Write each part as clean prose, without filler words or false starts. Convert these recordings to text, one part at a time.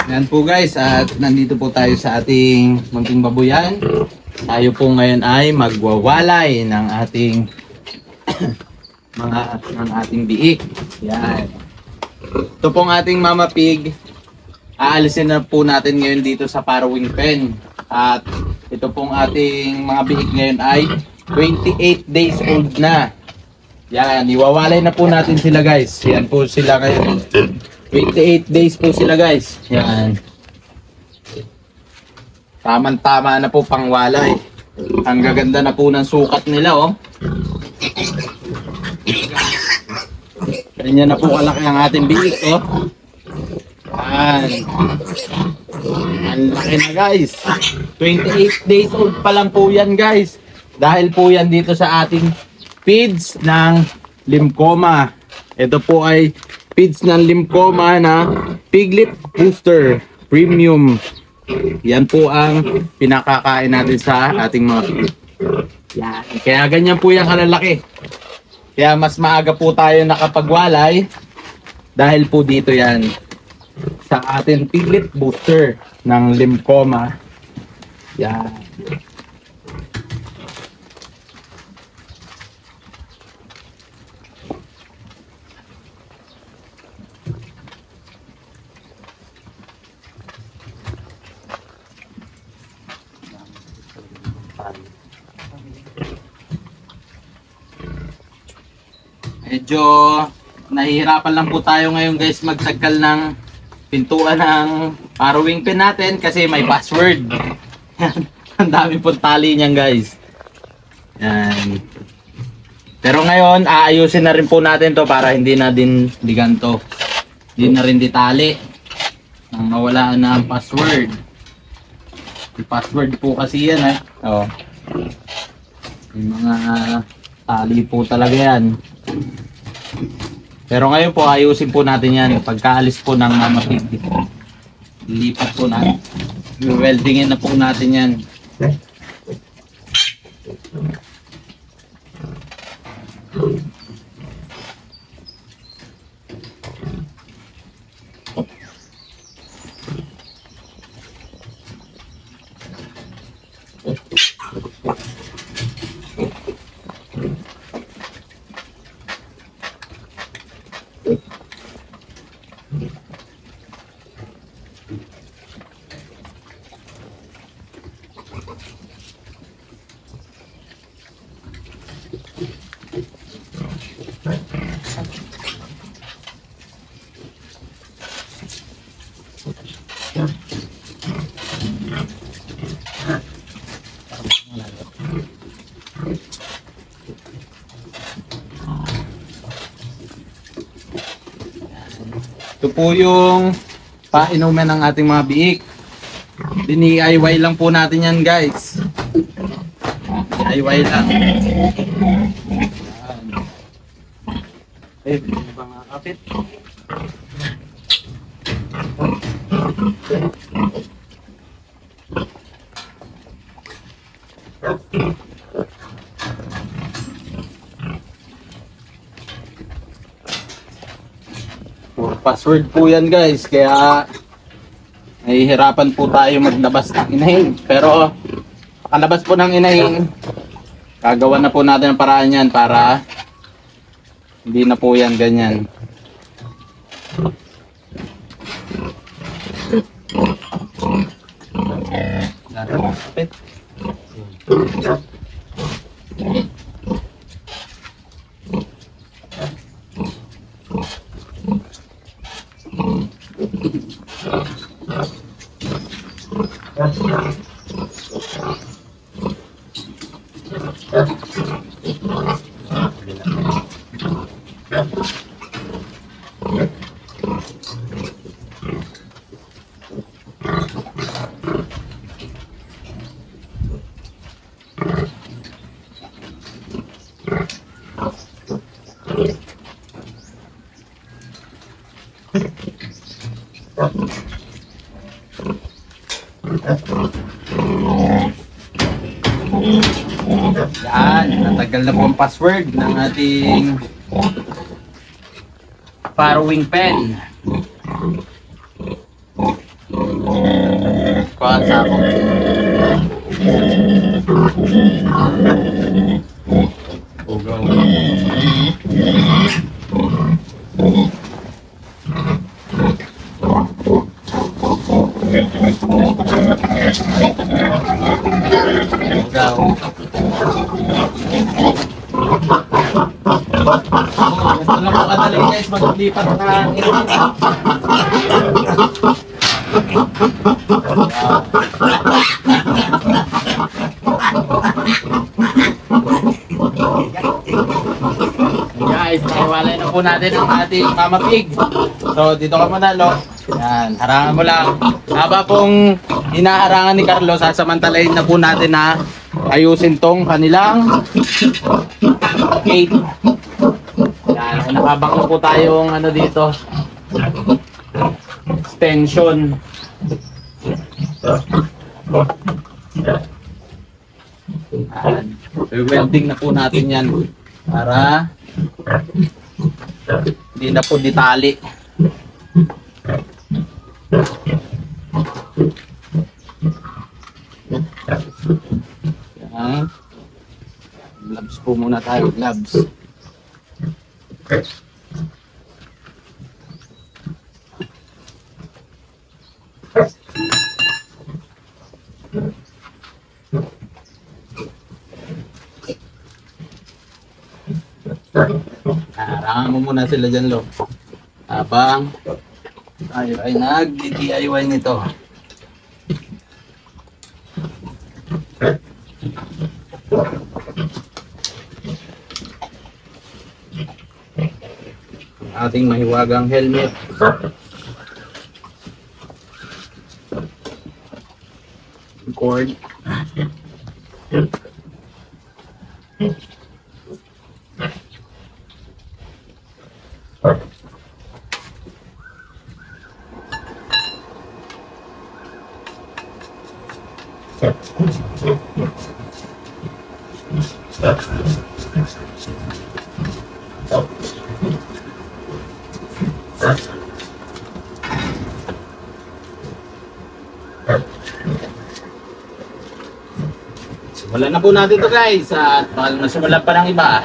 Yan po guys, at nandito po tayo sa ating munting babuyan. Tayo po ngayon ay magwawalay ng ating ng ating biik. Yan. Ito pong ating mama pig. Aalisin na po natin ngayon dito sa farrowing pen. At ito pong ating mga biik ngayon ay 28 days old na. Yan, iwawalay na po natin sila guys. Yan po sila ngayon. 28 days po sila guys. Yan. Tama-tama na po pangwalay. Ang gaganda na po ng sukat nila oh. Ganyan na po kalaki ang ating biik oh. Yan. Ang laki na guys. 28 days old pa lang po yan guys. Dahil po yan dito sa ating feeds ng Limcoma. Ito po ay feeds ng Limcoma na Piglet Booster Premium. Yan po ang pinakakain natin sa ating mga pig. Yan. Kaya ganyan po yung kalalaki. Kaya mas maaga po tayo nakapagwalay dahil po dito yan sa ating Piglet Booster ng Limcoma. Yan. Medyo nahihirapan lang po tayo ngayon guys magtagkal ng pintuan ng farrowing pen natin kasi may password. Ang dami pong tali niyan guys. Yan. Pero ngayon aayusin na rin po natin to para hindi na din liganto. Hindi na rin ditali. Nang mawala na ang password. Yung password po kasi yan eh. Oh. Yung mga tali po talaga yan. Pero ngayon po ayusin po natin yan pagkaalis po ng mama pig. Lipat po natin. Weldingin na po natin yan. Ito po yung painuman ng ating mga biik. Dini-DIY lang po natin yan guys. DIY lang. Eh, mga kapit. Password po yan guys, kaya nahihirapan po tayo maglabas ng inahin. Pero pakalabas po ng inahin, gagawa na po natin ang paraan yan para hindi na po yan ganyan. Yan, natagal na po ang password ng ating farrowing pen. kuha sa ako. Ugaw. Ito lang po kadali guys, maglipat na guys, nahiwalay na po natin ang ating Mama Pig. So dito ka muna, Lo. Yan, harangan mo lang. Haba pong hinaharangan ni Carlo, sasamantalayin na po natin na ayusin tong kanilang gate. Yan, nakabak na po tayong ano dito, extension. Yan, welding na po natin yan para hindi na po ditali. Yan. Gloves po muna tayo, gloves. Harangan mo muna sila dyan, Lo. Habang tayo ay nag-DIY nito. Ating mahiwagang helmet. Cord. Simulan na po natin to guys, at baka nasimulan pa ng iba.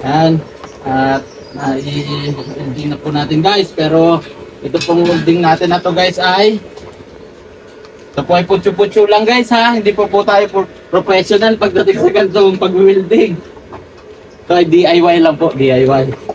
Yan. At i-welding na po natin guys. Pero ito pong welding natin na to guys ay Ito po ay putyo-putyo lang guys ha. Hindi po tayo professional pagdating sa ganitong pag-welding. Ito ay DIY lang po, DIY.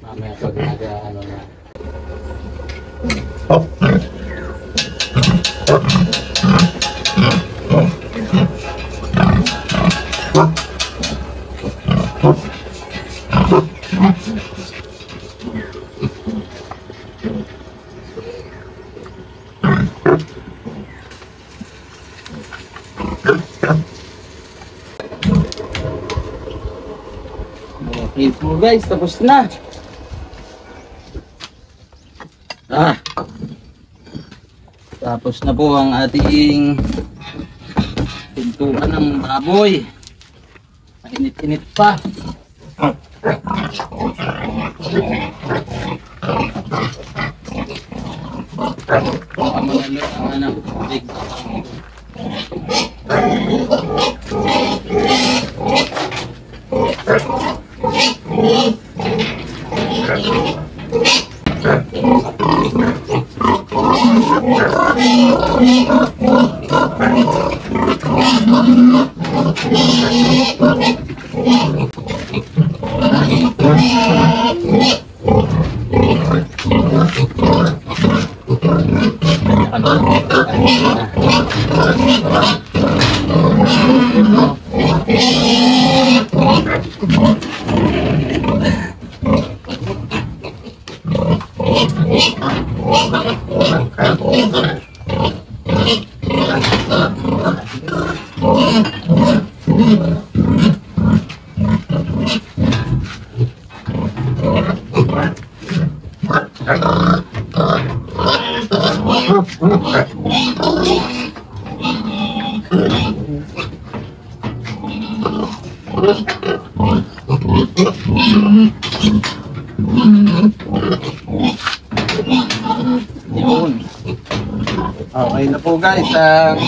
Mamaya pag nag-ano na. Okay po guys, tapos na. Tapos na po ang ating pintuan ng baboy. Mainit-init pa. Yun. Okay na po guys ang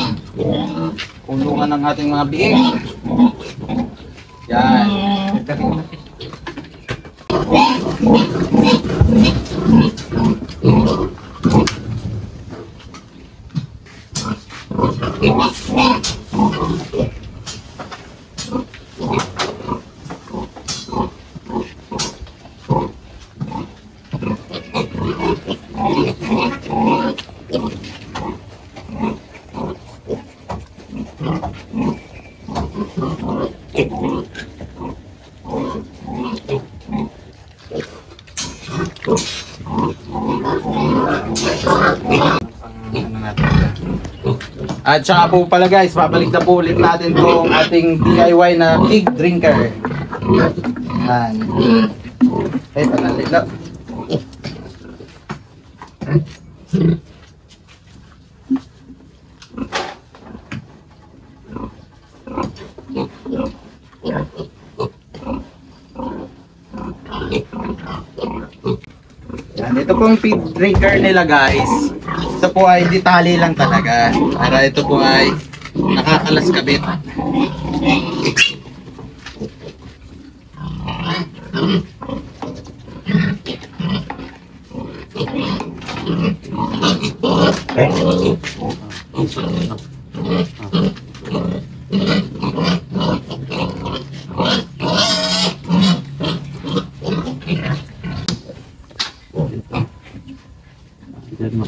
kulungan ng ating mga biik. Yan. At saka po pala guys, babalik na po ulit natin itong ating DIY na pig drinker. Yan. Ay, panalit lang. Yan, ito pong pig drinker nila guys. Ito po ay detalye lang talaga. Para ito po ay nakakalas kabit. Diyan mo.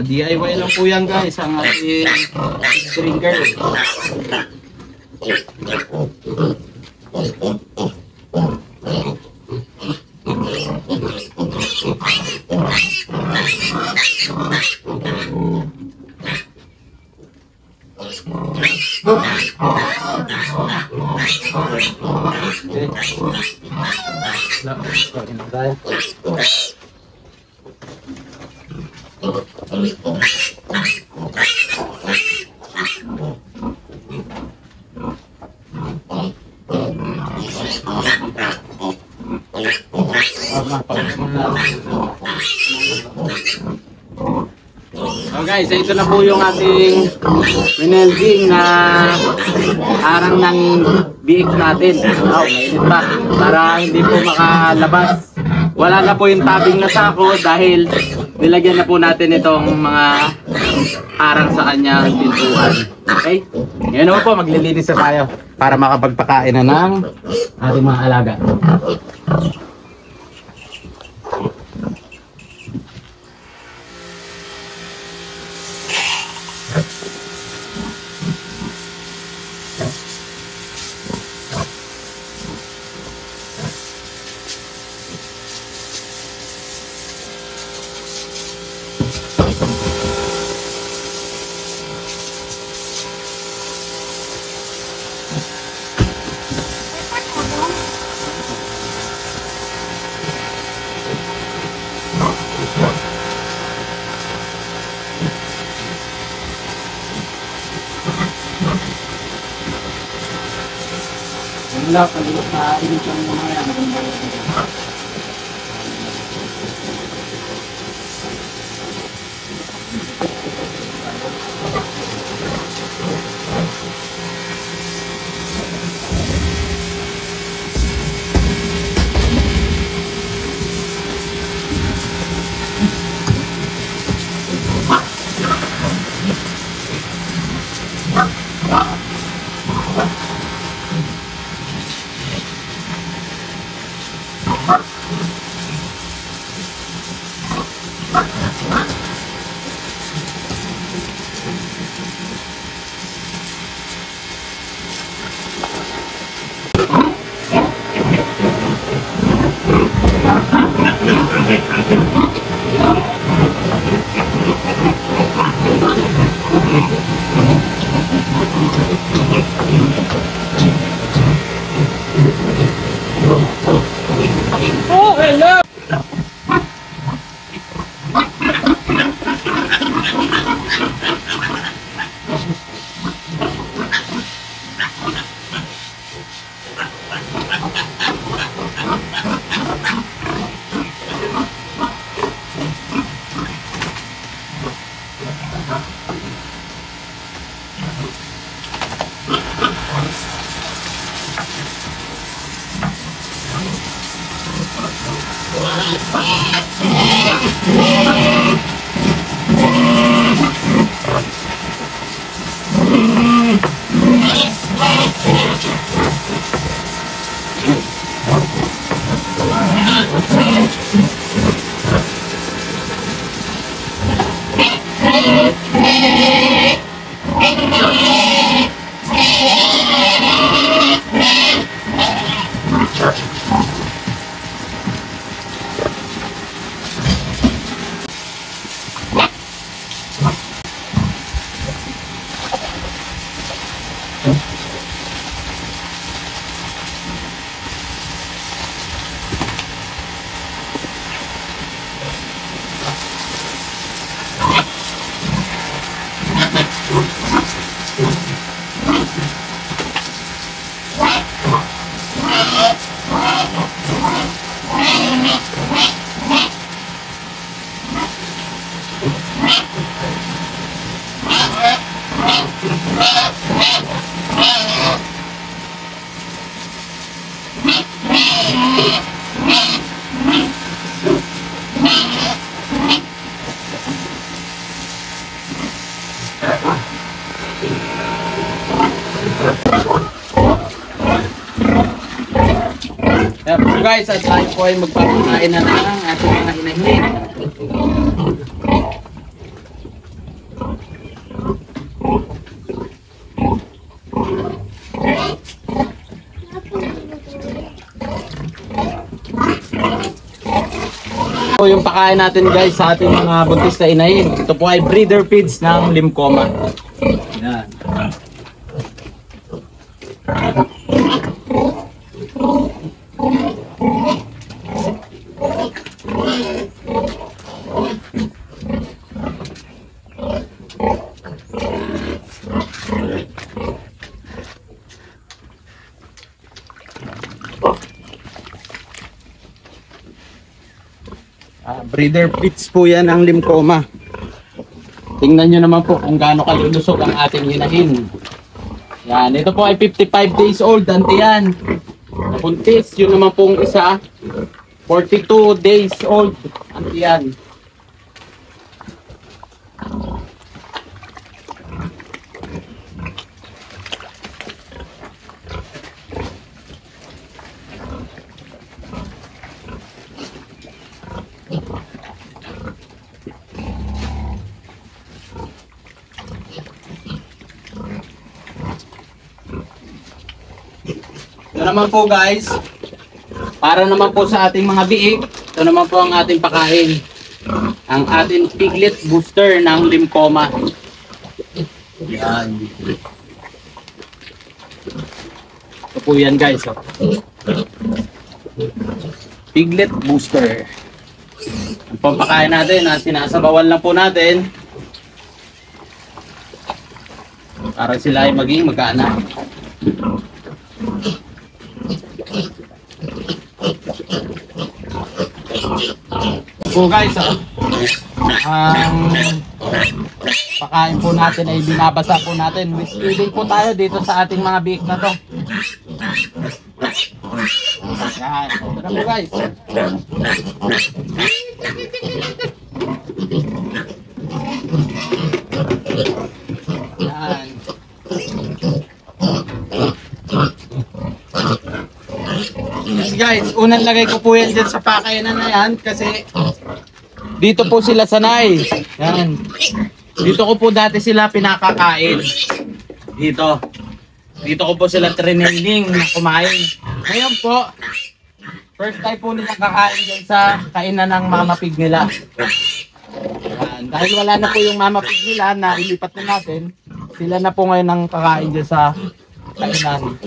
DIY lang po yan guys, ang ating drinker. So guys, ito na po yung ating winelding na arang ng biik natin. Mainit pa para hindi po makalabas. Wala na po yung tabing na sako dahil nilagyan na po natin itong mga arang sa kanyang pintuan. Okay? Ngayon naman po, maglilinis na tayo para makapagpakain na ng ating mga alaga. Wala, paligot na init yung mga yan. So guys, at tayo po ay magpapakain na ng ating mga inahin. So yung pakain natin guys sa ating mga buntis na inahin. Ito po ay breeder feeds ng Limcoma. Yan. Breeder feeds po yan ang Limcoma. Tingnan nyo naman po kung gaano kalulusog ang ating inahin. Yan, ito po ay 55 days old, ante yan. Buntis, yun naman pong isa, 42 days old, ante yan. Ito naman po guys, para naman po sa ating mga biik, ito naman po ang ating pakain. Ang ating piglet booster ng Limcoma. Yan. Ito po yan guys. Oh. Piglet booster. Ang pampakain natin, sinasabawan lang po natin. Para sila ay maging mag-anak. So guys, ang pakain po natin ay binabasa po natin. With feeding po tayo dito sa ating mga biik na to. Yan, ito na po guys. Yan. Yes guys, unang lagay ko po yan dyan sa pakainan na yan kasi dito po sila sanay. Yan. Dito ko po dati sila pinakakain. Dito. Dito ko po sila training na kumain. Ngayon po, first time po nilang kakain dyan sa kainan ng mama pig nila. Yan. Dahil wala na po yung mama pig nila na ilipat na natin, sila na po ngayon ang kakain dyan sa kainan.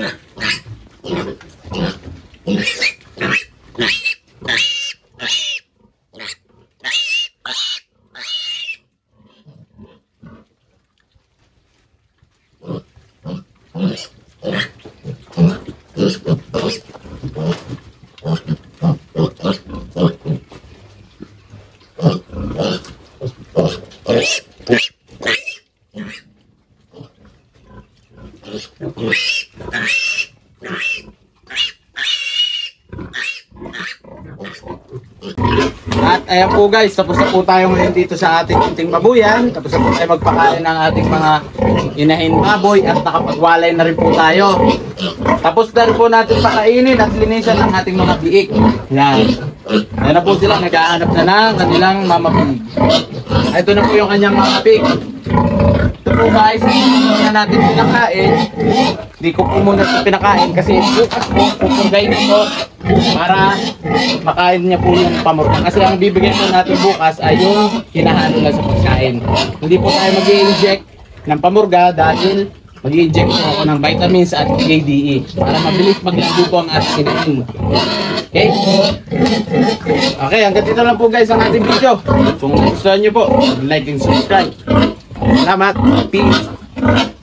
At ayan po guys, tapos na po tayo ngayon dito sa ating munting babuyan. Tapos na po tayo magpakain ng ating mga inahin baboy at nakapagwalay na rin po tayo. Tapos na rin po natin pakainin at linisan ng ating mga biik. Yan. Ayan na po sila, nag-aanap na ng kanilang mama pig. Ito na po yung kanyang mama pig. Ito po guys, hindi na natin pinakain. Hindi ko po muna ito pinakain kasi bukas po, pupurgayin ko para makain niya po yung pamurga. Kasi ang bibigyan po natin bukas ay yung hinahalo na sa pagkain. Hindi po tayo mag-i-inject ng pamurga dahil mag-i-inject po ako ng vitamins at KDE para mabilis maglago po ang ating inahin. Okay? Okay, hanggang dito lang po guys ang ating video. Kung gusto nyo po, like and subscribe. Salamat. Peace.